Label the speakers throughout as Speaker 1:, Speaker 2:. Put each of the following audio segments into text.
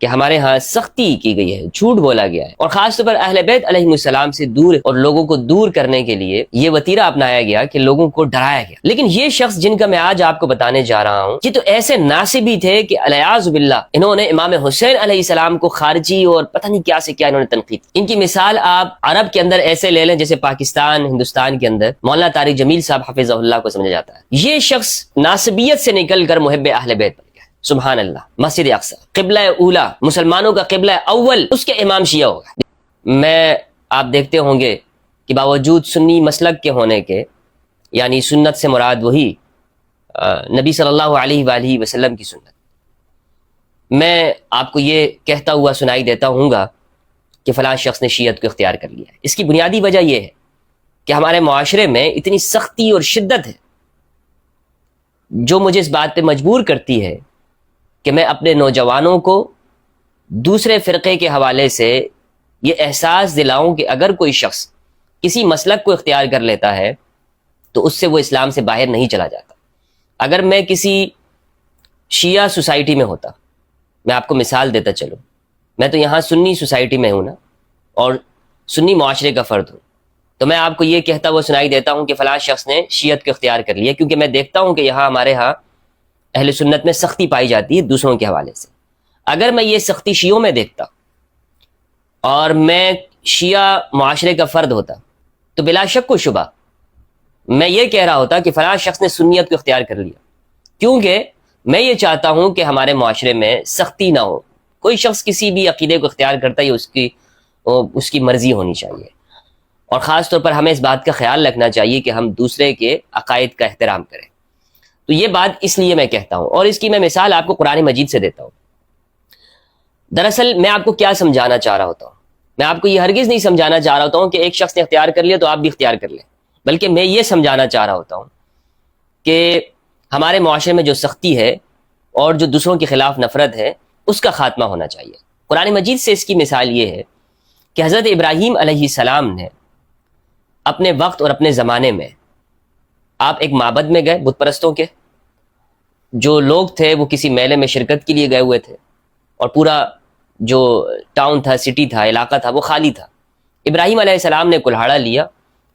Speaker 1: کہ ہمارے ہاں سختی کی گئی ہے، جھوٹ بولا گیا ہے، اور خاص طور پر اہل بیت علیہ السلام سے دور اور لوگوں کو دور کرنے کے لیے یہ وتیرہ اپنایا گیا کہ لوگوں کو ڈرایا گیا۔ لیکن یہ شخص جن کا میں آج آپ کو بتانے جا رہا ہوں، یہ تو ایسے ناصبی تھے کہ الیاذ باللہ انہوں نے امام حسین علیہ السلام کو خارجی اور پتہ نہیں کیا سے کیا انہوں نے تنقید۔ ان کی مثال آپ عرب کے اندر ایسے لے لیں جیسے پاکستان، ہندوستان کے اندر مولانا طارق جمیل صاحب حفظہ اللہ کو سمجھا جاتا ہے۔ یہ شخص ناصبیت سے نکل کر محب اہل بیت بن گیا، سبحان اللہ۔ مسجد اقصی قبلہ اولا، مسلمانوں کا قبلہ اول، اس کے امام شیعہ ہوگا۔ میں آپ دیکھتے ہوں گے کہ باوجود سنی مسلک کے ہونے کے، یعنی سنت سے مراد وہی نبی صلی اللہ علیہ وآلہ وسلم کی سنت، میں آپ کو یہ کہتا ہوا سنائی دیتا ہوں گا کہ فلاں شخص نے شیعت کو اختیار کر لیا ہے۔ اس کی بنیادی وجہ یہ ہے کہ ہمارے معاشرے میں اتنی سختی اور شدت ہے جو مجھے اس بات پہ مجبور کرتی ہے کہ میں اپنے نوجوانوں کو دوسرے فرقے کے حوالے سے یہ احساس دلاؤں کہ اگر کوئی شخص کسی مسلک کو اختیار کر لیتا ہے تو اس سے وہ اسلام سے باہر نہیں چلا جاتا۔ اگر میں کسی شیعہ سوسائٹی میں ہوتا، میں آپ کو مثال دیتا چلوں، میں تو یہاں سنی سوسائٹی میں ہوں نا، اور سنی معاشرے کا فرد ہوں، تو میں آپ کو یہ کہتا ہوا سنائی دیتا ہوں کہ فلاں شخص نے شیعت کو اختیار کر لیا، کیونکہ میں دیکھتا ہوں کہ یہاں ہمارے ہاں اہل سنت میں سختی پائی جاتی ہے دوسروں کے حوالے سے۔ اگر میں یہ سختی شیعوں میں دیکھتا اور میں شیعہ معاشرے کا فرد ہوتا تو بلا شک و شبہ میں یہ کہہ رہا ہوتا کہ فلاں شخص نے سنیت کو اختیار کر لیا، کیونکہ میں یہ چاہتا ہوں کہ ہمارے معاشرے میں سختی نہ ہو۔ کوئی شخص کسی بھی عقیدے کو اختیار کرتا ہے، اس کی مرضی ہونی چاہیے، اور خاص طور پر ہمیں اس بات کا خیال رکھنا چاہیے کہ ہم دوسرے کے عقائد کا احترام کریں۔ تو یہ بات اس لیے میں کہتا ہوں، اور اس کی میں مثال آپ کو قرآن مجید سے دیتا ہوں۔ دراصل میں آپ کو کیا سمجھانا چاہ رہا ہوتا ہوں؟ میں آپ کو یہ ہرگز نہیں سمجھانا چاہ رہا ہوتا ہوں کہ ایک شخص نے اختیار کر لیا تو آپ بھی اختیار کر لیں، بلکہ میں یہ سمجھانا چاہ رہا ہوتا ہوں کہ ہمارے معاشرے میں جو سختی ہے اور جو دوسروں کے خلاف نفرت ہے، اس کا خاتمہ ہونا چاہیے۔ قرآن مجید سے اس کی مثال یہ ہے کہ حضرت ابراہیم علیہ السلام نے اپنے وقت اور اپنے زمانے میں، آپ ایک معبد میں گئے، بت پرستوں کے جو لوگ تھے وہ کسی میلے میں شرکت کے لیے گئے ہوئے تھے، اور پورا جو ٹاؤن تھا، سٹی تھا، علاقہ تھا، وہ خالی تھا۔ ابراہیم علیہ السلام نے کلہاڑا لیا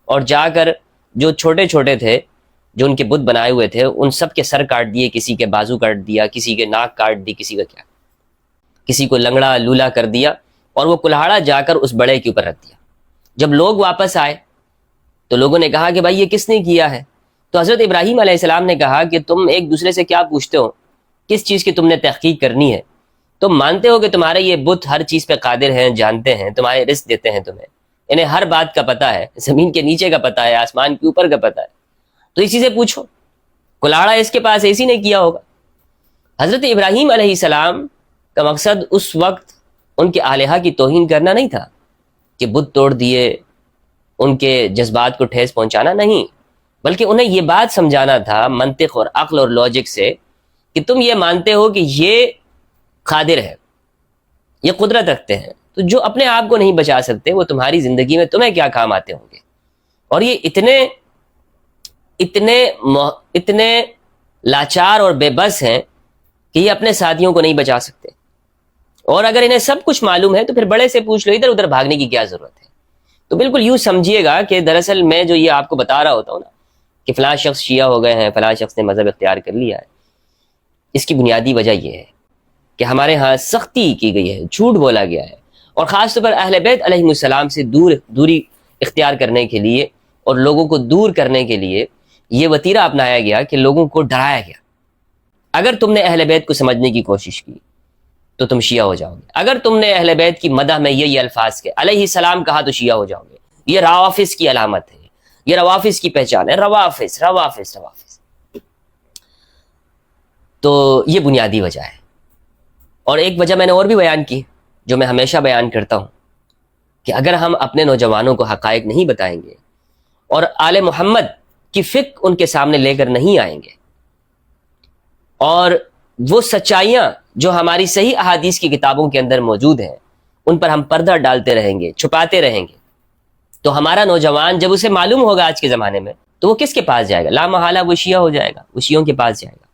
Speaker 1: اور جا کر جو چھوٹے چھوٹے تھے، جو ان کے بت بنائے ہوئے تھے، ان سب کے سر کاٹ دیے، کسی کے بازو کاٹ دیا، کسی کے ناک کاٹ دی، کسی کا کیا، کسی کو لنگڑا لولا کر دیا، اور وہ کلہاڑا جا کر اس بڑے کے اوپر رکھ دیا۔ جب لوگ واپس آئے تو لوگوں نے کہا کہ بھائی یہ کس نے کیا ہے؟ تو حضرت ابراہیم علیہ السلام نے کہا کہ تم ایک دوسرے سے کیا پوچھتے ہو؟ کس چیز کی تم نے تحقیق کرنی ہے؟ تم مانتے ہو کہ تمہارے یہ بت ہر چیز پہ قادر ہیں، جانتے ہیں، تمہارے رزق دیتے ہیں، تمہیں انہیں ہر بات کا پتہ ہے، زمین کے نیچے کا پتہ ہے، آسمان کے اوپر کا پتہ ہے، تو اسی سے پوچھو۔ کلاڑا اس کے پاس ایسی نے کیا ہوگا۔ حضرت ابراہیم علیہ السلام کا مقصد اس وقت ان کے الہہ کی توہین کرنا نہیں تھا کہ بت توڑ دیے، ان کے جذبات کو ٹھیس پہنچانا نہیں، بلکہ انہیں یہ بات سمجھانا تھا منطق اور عقل اور لاجک سے کہ تم یہ مانتے ہو کہ یہ قادر ہے، یہ قدرت رکھتے ہیں، تو جو اپنے آپ کو نہیں بچا سکتے وہ تمہاری زندگی میں تمہیں کیا کام آتے ہوں گے۔ اور یہ اتنے لاچار اور بے بس ہیں کہ یہ اپنے ساتھیوں کو نہیں بچا سکتے، اور اگر انہیں سب کچھ معلوم ہے تو پھر بڑے سے پوچھ لو، ادھر ادھر بھاگنے کی کیا ضرورت ہے۔ تو بالکل یوں سمجھیے گا کہ دراصل میں جو یہ آپ کو بتا رہا ہوتا ہوں نا کہ فلاں شخص شیعہ ہو گئے ہیں، فلاں شخص نے مذہب اختیار کر لیا ہے، اس کی بنیادی وجہ یہ ہے کہ ہمارے ہاں سختی کی گئی ہے، جھوٹ بولا گیا ہے، اور خاص طور پر اہل بیت علیہ السلام سے دوری اختیار کرنے کے لیے اور لوگوں کو دور کرنے کے لیے یہ وتیرہ اپنایا گیا کہ لوگوں کو ڈرایا گیا۔ اگر تم نے اہل بیت کو سمجھنے کی کوشش کی تو تم شیعہ ہو جاؤ گے، اگر تم نے اہل بیت کی مدح میں یہ الفاظ کے علیہ السلام کہا تو شیعہ ہو جاؤ گے۔ یہ روافظ کی علامت ہے، یہ روافظ کی پہچان ہے، روافظ روافظ روافظ۔ تو یہ بنیادی وجہ ہے، اور ایک وجہ میں نے اور بھی بیان کی جو میں ہمیشہ بیان کرتا ہوں کہ اگر ہم اپنے نوجوانوں کو حقائق نہیں بتائیں گے اور آل محمد کی فکر ان کے سامنے لے کر نہیں آئیں گے، اور وہ سچائیاں جو ہماری صحیح احادیث کی کتابوں کے اندر موجود ہیں ان پر ہم پردہ ڈالتے رہیں گے، چھپاتے رہیں گے، تو ہمارا نوجوان جب اسے معلوم ہوگا آج کے زمانے میں تو وہ کس کے پاس جائے گا؟ لا محالہ وہ شیعہ ہو جائے گا، وہ شیعوں کے پاس جائے گا۔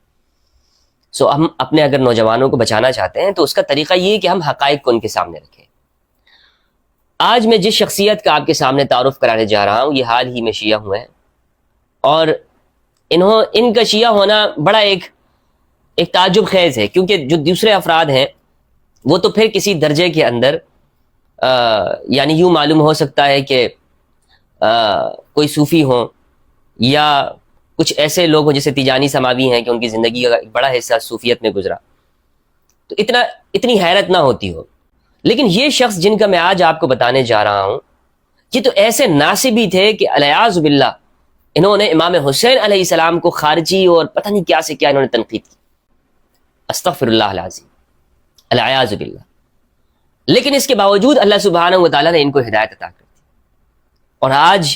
Speaker 1: سو ہم اپنے اگر نوجوانوں کو بچانا چاہتے ہیں تو اس کا طریقہ یہ ہے کہ ہم حقائق کو ان کے سامنے رکھیں۔ آج میں جس شخصیت کا آپ کے سامنے تعارف کرانے جا رہا ہوں یہ حال ہی میں شیعہ ہوئے ہیں، اور ان کا شیعہ ہونا بڑا ایک تعجب خیز ہے، کیونکہ جو دوسرے افراد ہیں وہ تو پھر کسی درجے کے اندر یعنی یوں معلوم ہو سکتا ہے کہ کوئی صوفی ہوں یا کچھ ایسے لوگ ہوں جیسے تیجانی سماوی ہیں کہ ان کی زندگی کا ایک بڑا حصہ صوفیت میں گزرا، تو اتنی حیرت نہ ہوتی ہو۔ لیکن یہ شخص جن کا میں آج آپ کو بتانے جا رہا ہوں یہ تو ایسے ناصبی تھے کہ الیاذ باللہ انہوں نے امام حسین علیہ السلام کو خارجی اور پتہ نہیں کیا سے کیا انہوں نے تنقید کی، استغفر اللہ العظیم، الیاذ باللہ۔ لیکن اس کے باوجود اللہ سبحانہ و تعالیٰ نے ان کو ہدایت عطا کر دی، اور آج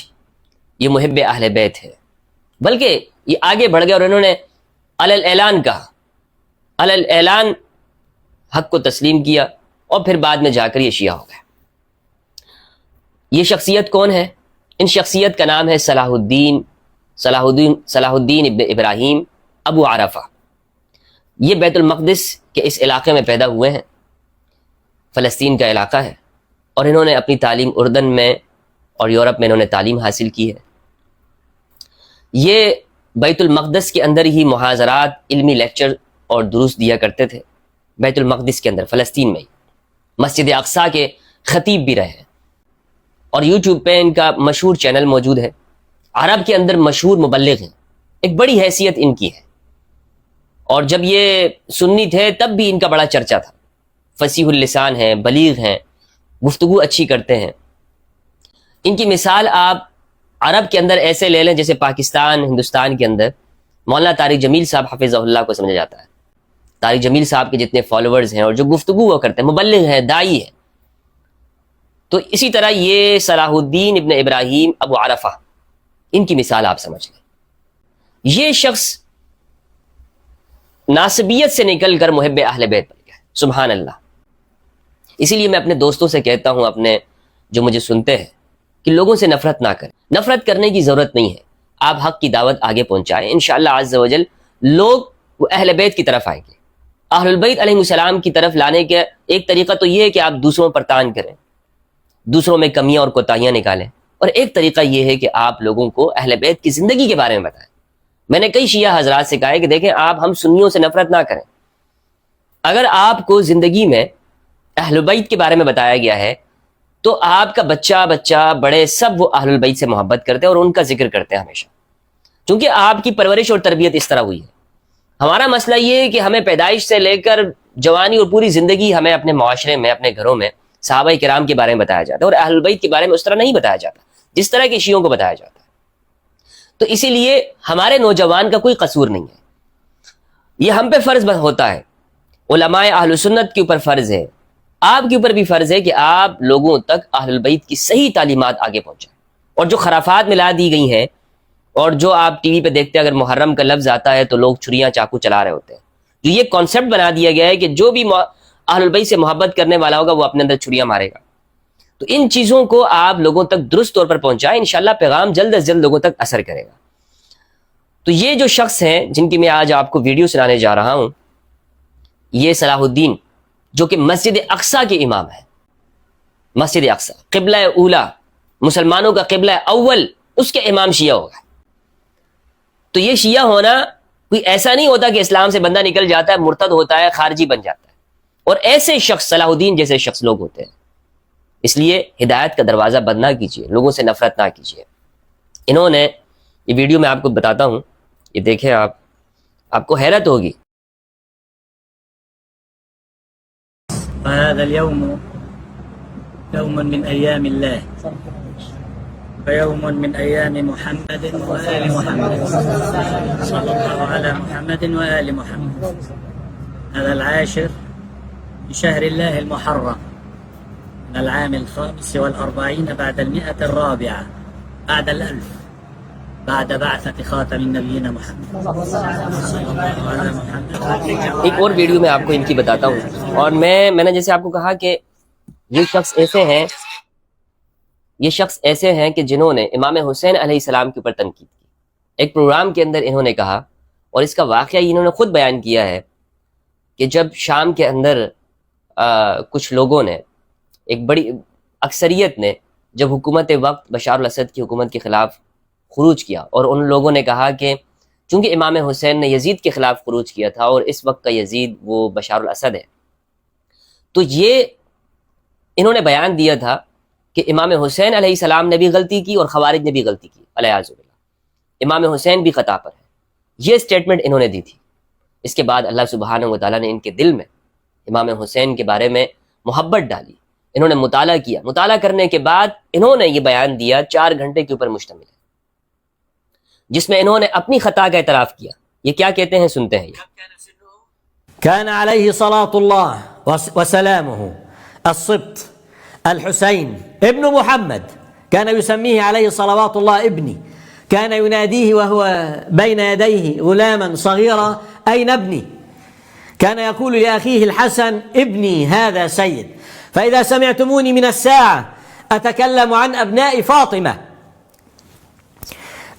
Speaker 1: یہ محب اہل بیت ہے، بلکہ یہ آگے بڑھ گئے اور انہوں نے علی الاعلان کہا، علی الاعلان حق کو تسلیم کیا، اور پھر بعد میں جا کر یہ شیعہ ہو گئے۔ یہ شخصیت کون ہے؟ ان شخصیت کا نام ہے صلاح الدین ابن ابراہیم ابو عرفہ۔ یہ بیت المقدس کے اس علاقے میں پیدا ہوئے ہیں، فلسطین کا علاقہ ہے، اور انہوں نے اپنی تعلیم اردن میں اور یورپ میں انہوں نے تعلیم حاصل کی ہے۔ یہ بیت المقدس کے اندر ہی محاضرات، علمی لیکچر اور دروس دیا کرتے تھے، بیت المقدس کے اندر، فلسطین میں ہی۔ مسجد اقصیٰ کے خطیب بھی رہے ہیں، اور یوٹیوب پہ ان کا مشہور چینل موجود ہے، عرب کے اندر مشہور مبلغ ہیں، ایک بڑی حیثیت ان کی ہے۔ اور جب یہ سنی تھے تب بھی ان کا بڑا چرچا تھا، فصیح اللسان ہیں، بلیغ ہیں، گفتگو اچھی کرتے ہیں۔ ان کی مثال آپ عرب کے اندر ایسے لے لیں جیسے پاکستان، ہندوستان کے اندر مولانا طارق جمیل صاحب حفظہ اللہ کو سمجھا جاتا ہے۔ طارق جمیل صاحب کے جتنے فالوورز ہیں اور جو گفتگو وہ کرتے ہیں، مبلغ ہیں، داعی ہیں، تو اسی طرح یہ صلاح الدین ابن ابراہیم ابو عرفہ، ان کی مثال آپ سمجھ گئے۔ یہ شخص ناصبیت سے نکل کر محب اہل بیت بن گیا، سبحان اللہ۔ اسی لیے میں اپنے دوستوں سے کہتا ہوں، اپنے جو مجھے سنتے ہیں، کہ لوگوں سے نفرت نہ کریں، نفرت کرنے کی ضرورت نہیں ہے، آپ حق کی دعوت آگے پہنچائیں، انشاءاللہ عز و جل لوگ وہ اہل بیت کی طرف آئیں گے۔ اہل البیت علیہ السلام کی طرف لانے کا ایک طریقہ تو یہ ہے کہ آپ دوسروں پر تان کریں، دوسروں میں کمیاں اور کوتاہیاں نکالیں، اور ایک طریقہ یہ ہے کہ آپ لوگوں کو اہل بیت کی زندگی کے بارے میں بتائیں۔ میں نے کئی شیعہ حضرات سے کہا ہے کہ دیکھیں، آپ ہم سنیوں سے نفرت نہ کریں، اگر آپ کو زندگی میں اہل بیت کے بارے میں بتایا گیا ہے تو آپ کا بچہ بڑے سب وہ اہل بیت سے محبت کرتے ہیں اور ان کا ذکر کرتے ہیں ہمیشہ، چونکہ آپ کی پرورش اور تربیت اس طرح ہوئی ہے۔ ہمارا مسئلہ یہ ہے کہ ہمیں پیدائش سے لے کر جوانی اور پوری زندگی ہمیں اپنے معاشرے میں، اپنے گھروں میں صحابہ کرام کے بارے میں بتایا جاتا ہے، اور اہل بیت کے بارے میں اس طرح نہیں بتایا جاتا جس طرح کے شیعوں کو بتایا جاتا ہے۔ تو اسی لیے ہمارے نوجوان کا کوئی قصور نہیں ہے، یہ ہم پہ فرض ہوتا ہے، علماء اہل سنت کے اوپر فرض ہے، آپ کے اوپر بھی فرض ہے کہ آپ لوگوں تک اہل بیت کی صحیح تعلیمات آگے پہنچائیں۔ اور جو خرافات ملا دی گئی ہیں، اور جو آپ ٹی وی پہ دیکھتے ہیں، اگر محرم کا لفظ آتا ہے تو لوگ چھریاں چاقو چلا رہے ہوتے ہیں، جو یہ کانسیپٹ بنا دیا گیا ہے کہ جو بھی اہل بیت سے محبت کرنے والا ہوگا وہ اپنے اندر چھریاں مارے گا، تو ان چیزوں کو آپ لوگوں تک درست طور پر پہنچائیں، انشاءاللہ پیغام جلد از جلد لوگوں تک اثر کرے گا۔ تو یہ جو شخص ہیں جن کی میں آج آپ کو ویڈیو سنانے جا رہا ہوں، یہ صلاح الدین، جو کہ مسجد اقصیٰ کے امام ہے، مسجد اقصیٰ قبلہ اولا، مسلمانوں کا قبلہ اول، اس کے امام شیعہ ہوگا۔ تو یہ شیعہ ہونا کوئی ایسا نہیں ہوتا کہ اسلام سے بندہ نکل جاتا ہے، مرتد ہوتا ہے، خارجی بن جاتا ہے، اور ایسے شخص صلاح الدین جیسے شخص لوگ ہوتے ہیں۔ اس لیے ہدایت کا دروازہ بند نہ کیجیے، لوگوں سے نفرت نہ کیجیے۔ انہوں نے یہ ویڈیو میں آپ کو بتاتا ہوں، یہ دیکھیں، آپ کو حیرت ہوگی۔
Speaker 2: فهذا اليوم يوم من أيام الله ويوم من أيام محمد وآل محمد صلى الله على محمد وآل محمد. هذا العاشر من شهر الله المحرم من العام 45 بعد 100 بعد 1000 بعد بعثة خاتم النبيين محمد صلى الله على محمد.
Speaker 1: ایک اور ویڈیو میں آپ کو ان کی بتاتا ہوں، اور میں نے جیسے آپ کو کہا کہ یہ شخص ایسے ہیں کہ جنہوں نے امام حسین علیہ السلام کے اوپر تنقید کی۔ ایک پروگرام کے اندر انہوں نے کہا، اور اس کا واقعہ انہوں نے خود بیان کیا ہے کہ جب شام کے اندر کچھ لوگوں نے، ایک بڑی اکثریت نے، جب حکومت وقت بشار الاسد کی حکومت کے خلاف خروج کیا، اور ان لوگوں نے کہا کہ چونکہ امام حسین نے یزید کے خلاف خروج کیا تھا اور اس وقت کا یزید وہ بشار الاسد ہے، تو یہ انہوں نے بیان دیا تھا کہ امام حسین علیہ السلام نے بھی غلطی کی اور خوارج نے بھی غلطی کی، علیہ باللہ، امام حسین بھی خطا پر ہے، یہ سٹیٹمنٹ انہوں نے دی تھی۔ اس کے بعد اللہ سبحانہ و تعالیٰ نے ان کے دل میں امام حسین کے بارے میں محبت ڈالی، انہوں نے مطالعہ کیا، مطالعہ کرنے کے بعد انہوں نے یہ بیان دیا، 4 گھنٹے کے اوپر مشتمل ہے، جس میں انہوں نے اپنی خطا کا اعتراف کیا۔ یہ کیا کہتے ہیں، سنتے ہیں۔
Speaker 3: كان عليه صلاة الله وسلامه الصبت الحسين ابن محمد، كان يسميه عليه صلوات الله ابني، كان يناديه وهو بين يديه غلاما صغيرا أين ابني، كان يقول لأخيه الحسن ابني هذا سيد، فإذا سمعتموني من الساعة أتكلم عن أبناء فاطمة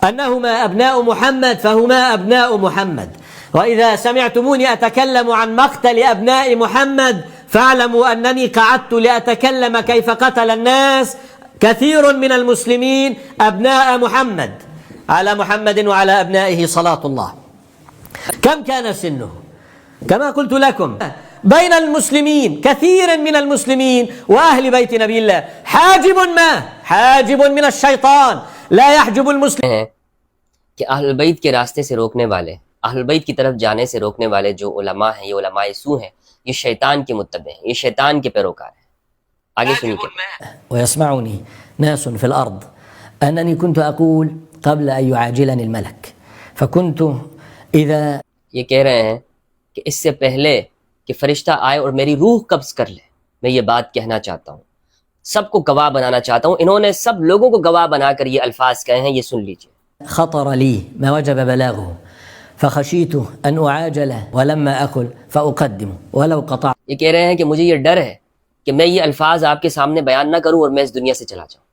Speaker 3: أنهما أبناء محمد فهما أبناء محمد، وإذا سمعتموني أتكلم عن مقتل أبناء محمد فاعلموا أنني قعدت لأتكلم كيف قتل الناس كثير من المسلمين أبناء محمد، على محمد وعلى أبنائه صلاة الله. كم كان سنه؟ كما قلت لكم بين المسلمين، كثير من المسلمين وأهل بيت نبي الله حاجب ما حاجب من الشيطان لا يحجب المسلم.
Speaker 1: ہیں کہ اہل البیت کے راستے سے روکنے والے، اہل البیت کی طرف جانے سے روکنے والے جو علماء ہیں، یہ علماء سو ہیں، یہ شیطان کے متبع ہیں، یہ شیطان کے پیروکار ہیں۔ آگے سنیے۔
Speaker 3: ويسمعني ناس في الأرض أنني كنت أقول قبل أن يعاجلني الملك، فكنت إذا
Speaker 1: یہ کہہ رہے ہیں کہ اس سے پہلے کہ فرشتہ آئے اور میری روح قبض کر لے، میں یہ بات کہنا چاہتا ہوں، سب کو گواہ بنانا چاہتا ہوں۔ انہوں نے سب لوگوں کو گواہ بنا کر یہ الفاظ کہے ہیں، یہ سن لیجئے۔
Speaker 3: خطر لي ما وجب بلاغه فخشيت أن أعاجل ولما أقل فأقدم ولو قطع.
Speaker 1: یہ کہہ رہے ہیں کہ مجھے یہ ڈر ہے کہ میں یہ الفاظ آپ کے سامنے بیان نہ کروں اور میں اس دنیا سے چلا جاؤں،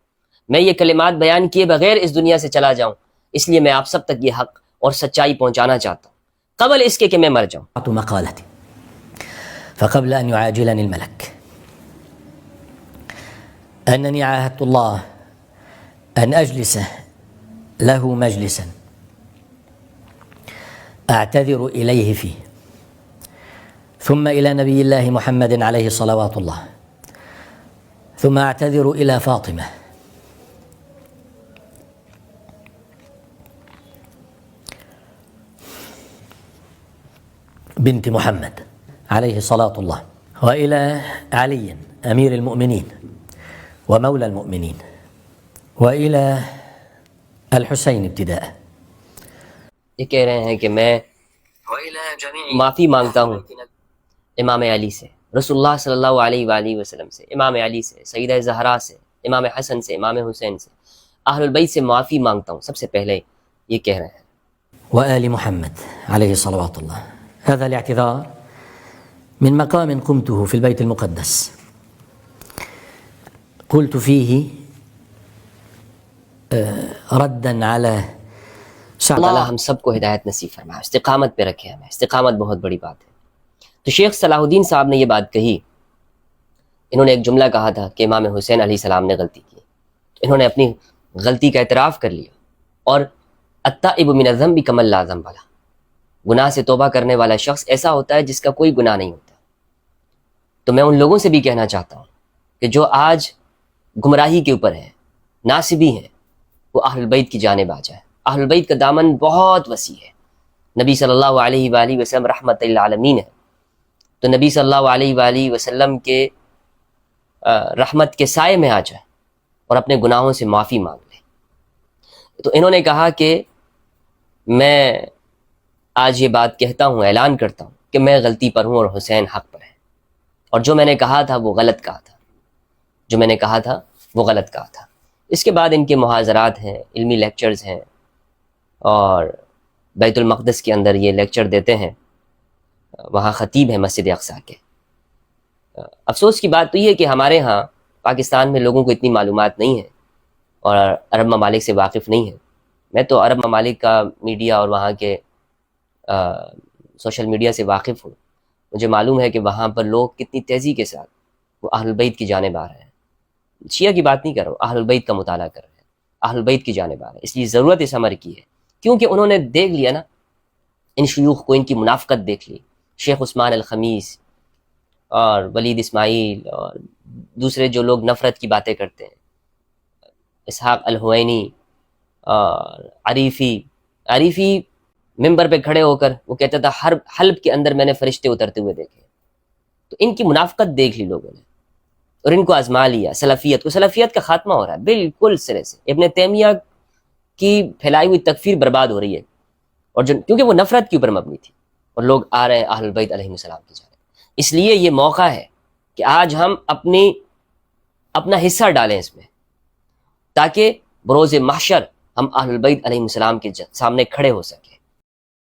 Speaker 1: میں یہ کلمات بیان کیے بغیر اس دنیا سے چلا جاؤں، اس لیے میں آپ سب تک یہ حق اور سچائی پہنچانا چاہتا ہوں قبل اس کے کہ میں مر جاؤں۔
Speaker 3: مقالتي فقبل أن يعاجلني الملك أنني عاهدت الله أن أجلس له مجلسا أعتذر إليه فيه، ثم إلى نبي الله محمد عليه صلوات الله، ثم أعتذر إلى فاطمة، بنت محمد عليه صلاة الله، وإلى علي أمير المؤمنين ومولى المؤمنين، وإلى الحسين ابتداء.
Speaker 1: یہ کہہ رہے ہیں کہ میں معافی مانگتا ہوں امام علی سے، رسول اللہ صلی اللہ علیہ وآلہ وسلم سے، امام علی سے، سیدہ زہرا سے، امام حسن سے، امام حسین سے، اہل البیت سے معافی مانگتا ہوں۔ سب سے پہلے یہ کہہ رہے ہیں۔
Speaker 3: وآل محمد عليه صلوات الله. هذا الاعتذار من مقام قمته في البيت المقدس، قلت فيه ردا على
Speaker 1: اللہ ہم سب کو ہدایت نصیب فرمائے، استقامت پہ رکھے ہمیں، استقامت بہت بڑی بات ہے۔ تو شیخ صلاح الدین صاحب نے یہ بات کہی، انہوں نے ایک جملہ کہا تھا کہ امام حسین علیہ السلام نے غلطی کی، انہوں نے اپنی غلطی کا اعتراف کر لیا، اور التائب من الذنب کمن لا ذنب لہ، گناہ سے توبہ کرنے والا شخص ایسا ہوتا ہے جس کا کوئی گناہ نہیں ہوتا۔ تو میں ان لوگوں سے بھی کہنا چاہتا ہوں کہ جو آج گمراہی کے اوپر ہیں، ناصبی ہیں، وہ اہل البیت کی جانب آ جائے۔ اہل البیت کا دامن بہت وسیع ہے، نبی صلی اللہ علیہ وآلہ وسلم رحمت للعالمین ہے، تو نبی صلی اللہ علیہ وآلہ وسلم کے رحمت کے سائے میں آ جائے اور اپنے گناہوں سے معافی مانگ لے۔ تو انہوں نے کہا کہ میں آج یہ بات کہتا ہوں، اعلان کرتا ہوں کہ میں غلطی پر ہوں اور حسین حق پر ہے، اور جو میں نے کہا تھا وہ غلط کہا تھا، جو میں نے کہا تھا وہ غلط کہا تھا۔ اس کے بعد ان کے محاضرات ہیں، علمی لیکچرز ہیں، اور بیت المقدس کے اندر یہ لیکچر دیتے ہیں، وہاں خطیب ہیں مسجد اقصیٰ کے۔ افسوس کی بات تو یہ ہے کہ ہمارے ہاں پاکستان میں لوگوں کو اتنی معلومات نہیں ہے اور عرب ممالک سے واقف نہیں ہے۔ میں تو عرب ممالک کا میڈیا اور وہاں کے سوشل میڈیا سے واقف ہوں، مجھے معلوم ہے کہ وہاں پر لوگ کتنی تیزی کے ساتھ وہ اہل البیت کی جانب آ رہے ہیں. شیعہ کی بات نہیں کر رہا ہوں، اہل البیت کا مطالعہ کر رہے ہیں، اہل البیت کی جانب آ رہے ہیں. اس لیے ضرورت اس امر کی ہے، کیونکہ انہوں نے دیکھ لیا نا ان شیوخ کو، ان کی منافقت دیکھ لی. شیخ عثمان الخمیس اور ولید اسماعیل اور دوسرے جو لوگ نفرت کی باتیں کرتے ہیں، اسحاق الحوینی اور عریفی ممبر پہ کھڑے ہو کر وہ کہتا تھا ہر حلب کے اندر میں نے فرشتے اترتے ہوئے دیکھے. تو ان کی منافقت دیکھ لی لوگوں نے اور ان کو آزما لیا. سلفیت کا خاتمہ ہو رہا ہے بالکل سرے سے. ابن تیمیہ کی پھیلائی ہوئی تکفیر برباد ہو رہی ہے، اور کیونکہ وہ نفرت کے اوپر مبنی تھی، اور لوگ آ رہے ہیں اہل البیت علیہ السلام کی جانب. اس لیے یہ موقع ہے کہ آج ہم اپنا حصہ ڈالیں اس میں، تاکہ بروز محشر ہم اہل البیت علیہ السلام کے سامنے کھڑے ہو سکیں.